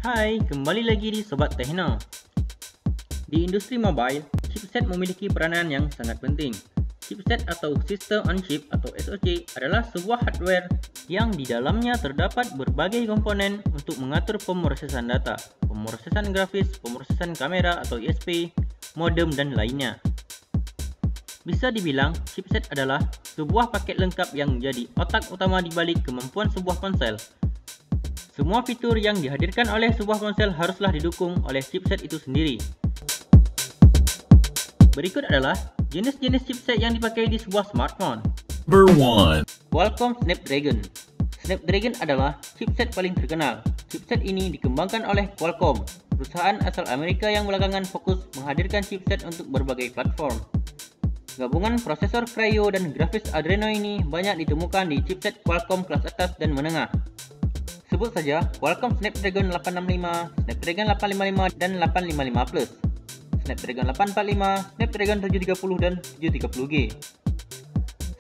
Hai, kembali lagi di Sobat Tekno. Di industri mobile, chipset memiliki peranan yang sangat penting. Chipset atau System on Chip atau SoC adalah sebuah hardware yang di dalamnya terdapat berbagai komponen untuk mengatur pemrosesan data, pemrosesan grafis, pemrosesan kamera atau ISP, modem, dan lainnya. Bisa dibilang, chipset adalah sebuah paket lengkap yang menjadi otak utama di balik kemampuan sebuah ponsel. Semua fitur yang dihadirkan oleh sebuah ponsel haruslah didukung oleh chipset itu sendiri. Berikut adalah jenis-jenis chipset yang dipakai di sebuah smartphone. Number 1. Qualcomm Snapdragon. Snapdragon adalah chipset paling terkenal. Chipset ini dikembangkan oleh Qualcomm, perusahaan asal Amerika yang belakangan fokus menghadirkan chipset untuk berbagai platform. Gabungan prosesor Kryo dan grafis Adreno ini banyak ditemukan di chipset Qualcomm kelas atas dan menengah. Sebut saja Qualcomm Snapdragon 865, Snapdragon 855, dan 855 Plus, Snapdragon 845, Snapdragon 730, dan 730G.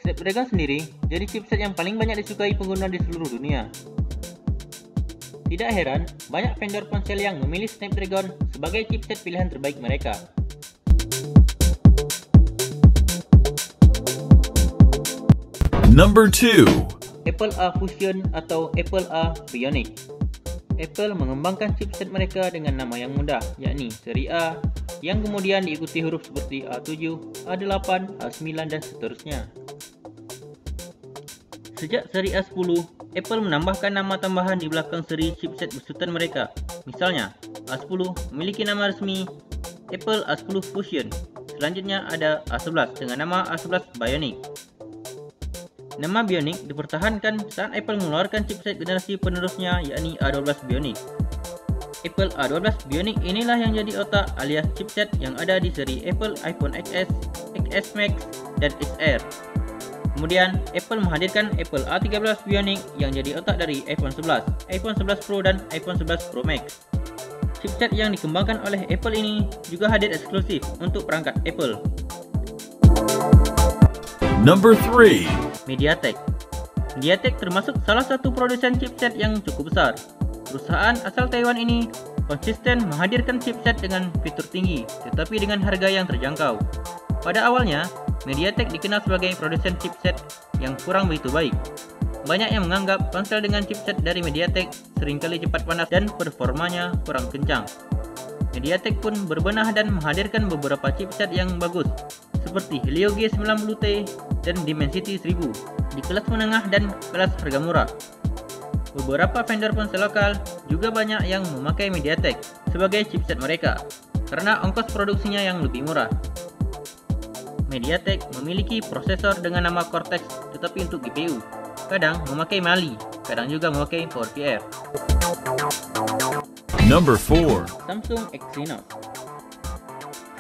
Snapdragon sendiri jadi chipset yang paling banyak disukai pengguna di seluruh dunia. Tidak heran, banyak vendor ponsel yang memilih Snapdragon sebagai chipset pilihan terbaik mereka. Number 2. Apple A Fusion atau Apple A Bionic. Apple mengembangkan chipset mereka dengan nama yang mudah, yakni seri A, yang kemudian diikuti huruf seperti A7, A8, A9, dan seterusnya. Sejak seri A10, Apple menambahkan nama tambahan di belakang seri chipset besutan mereka. Misalnya, A10 memiliki nama resmi Apple A10 Fusion. Selanjutnya ada A11 dengan nama A11 Bionic. Nama Bionic dipertahankan saat Apple mengeluarkan chipset generasi penerusnya, yakni A12 Bionic. Apple A12 Bionic inilah yang jadi otak alias chipset yang ada di seri Apple iPhone XS, XS Max, dan XR. Kemudian, Apple menghadirkan Apple A13 Bionic yang jadi otak dari iPhone 11, iPhone 11 Pro, dan iPhone 11 Pro Max. Chipset yang dikembangkan oleh Apple ini juga hadir eksklusif untuk perangkat Apple. Number 3. MediaTek. MediaTek termasuk salah satu produsen chipset yang cukup besar. Perusahaan asal Taiwan ini konsisten menghadirkan chipset dengan fitur tinggi, tetapi dengan harga yang terjangkau. Pada awalnya, MediaTek dikenal sebagai produsen chipset yang kurang begitu baik. Banyak yang menganggap ponsel dengan chipset dari MediaTek seringkali cepat panas dan performanya kurang kencang. MediaTek pun berbenah dan menghadirkan beberapa chipset yang bagus, seperti Helio G90T dan Dimensity 1000 di kelas menengah dan kelas harga murah. Beberapa vendor ponsel lokal juga banyak yang memakai MediaTek sebagai chipset mereka karena ongkos produksinya yang lebih murah. MediaTek memiliki prosesor dengan nama Cortex tetapi untuk GPU. Kadang memakai Mali, kadang juga memakai PowerVR. Number 4. Samsung Exynos.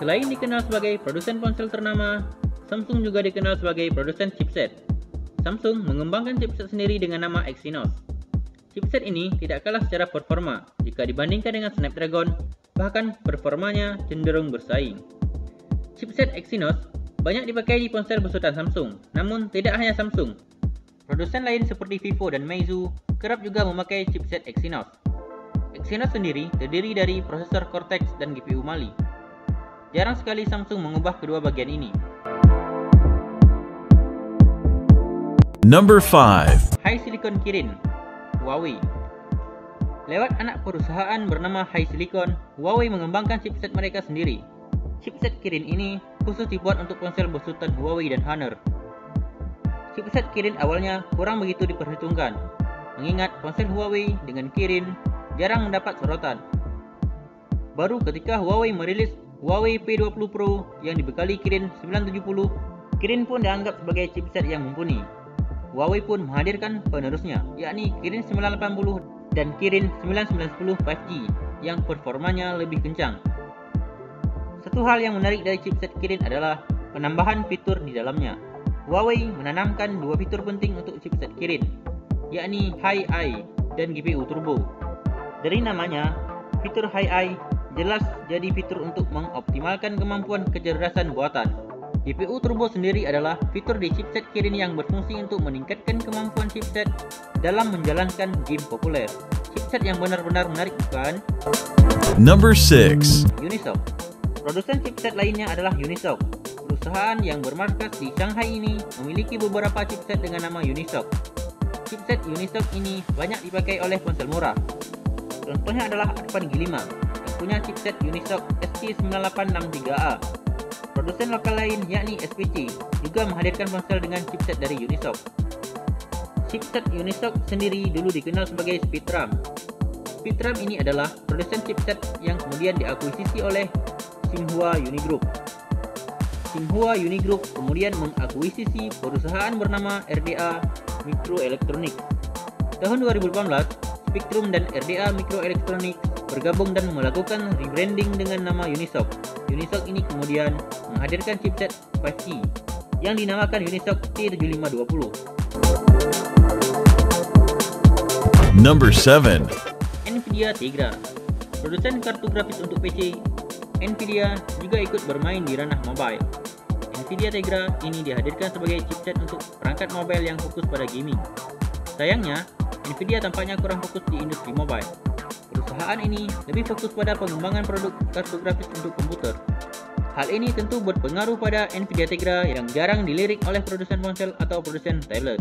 Selain dikenal sebagai produsen ponsel ternama, Samsung juga dikenal sebagai produsen chipset. Samsung mengembangkan chipset sendiri dengan nama Exynos. Chipset ini tidak kalah secara performa jika dibandingkan dengan Snapdragon, bahkan performanya cenderung bersaing. Chipset Exynos banyak dipakai di ponsel besutan Samsung, namun tidak hanya Samsung. Produsen lain seperti Vivo dan Meizu kerap juga memakai chipset Exynos. Exynos sendiri terdiri dari prosesor Cortex dan GPU Mali. Jarang sekali Samsung mengubah kedua bagian ini. Number 5. HiSilicon Kirin, Huawei. Lewat anak perusahaan bernama HiSilicon, Huawei mengembangkan chipset mereka sendiri. Chipset Kirin ini khusus dibuat untuk ponsel besutan Huawei dan Honor. Chipset Kirin awalnya kurang begitu diperhitungkan, mengingat ponsel Huawei dengan Kirin jarang mendapat sorotan. Baru ketika Huawei merilis Huawei P20 Pro yang dibekali Kirin 970, Kirin pun dianggap sebagai chipset yang mumpuni. Huawei pun menghadirkan penerusnya, yakni Kirin 980 dan Kirin 9910 5G yang performanya lebih kencang. Satu hal yang menarik dari chipset Kirin adalah penambahan fitur di dalamnya. Huawei menanamkan dua fitur penting untuk chipset Kirin, yakni Hi-Eye dan GPU Turbo. Dari namanya, fitur Hi-Eye jelas jadi fitur untuk mengoptimalkan kemampuan kecerdasan buatan. GPU Turbo sendiri adalah fitur di chipset Kirin yang berfungsi untuk meningkatkan kemampuan chipset dalam menjalankan game populer. Chipset yang benar-benar menarik bukan? Number 6. Unisoc. Produsen chipset lainnya adalah Unisoc. Perusahaan yang bermarkas di Shanghai ini memiliki beberapa chipset dengan nama Unisoc. Chipset Unisoc ini banyak dipakai oleh ponsel murah. Contohnya adalah Advan G5 yang punya chipset Unisoc ST9863A. Produsen lokal lain yakni SPC juga menghadirkan ponsel dengan chipset dari Unisoc. Chipset Unisoc sendiri dulu dikenal sebagai Speedtram. Speedtram ini adalah produsen chipset yang kemudian diakuisisi oleh Tsinghua Unigroup. Tsinghua Unigroup kemudian mengakuisisi perusahaan bernama RDA Microelectronics. Tahun 2018, Spektrum dan RDA Microelectronics bergabung dan melakukan rebranding dengan nama Unisoc. Unisoc ini kemudian menghadirkan chipset 5G yang dinamakan Unisoc T7520. Number 7. Nvidia Tegra. Produsen kartu grafis untuk PC, Nvidia juga ikut bermain di ranah mobile. Nvidia Tegra ini dihadirkan sebagai chipset untuk perangkat mobile yang fokus pada gaming. Sayangnya, Nvidia tampaknya kurang fokus di industri mobile. Perusahaan ini lebih fokus pada pengembangan produk kartu grafis untuk komputer. Hal ini tentu berpengaruh pada Nvidia Tegra yang jarang dilirik oleh produsen ponsel atau produsen tablet.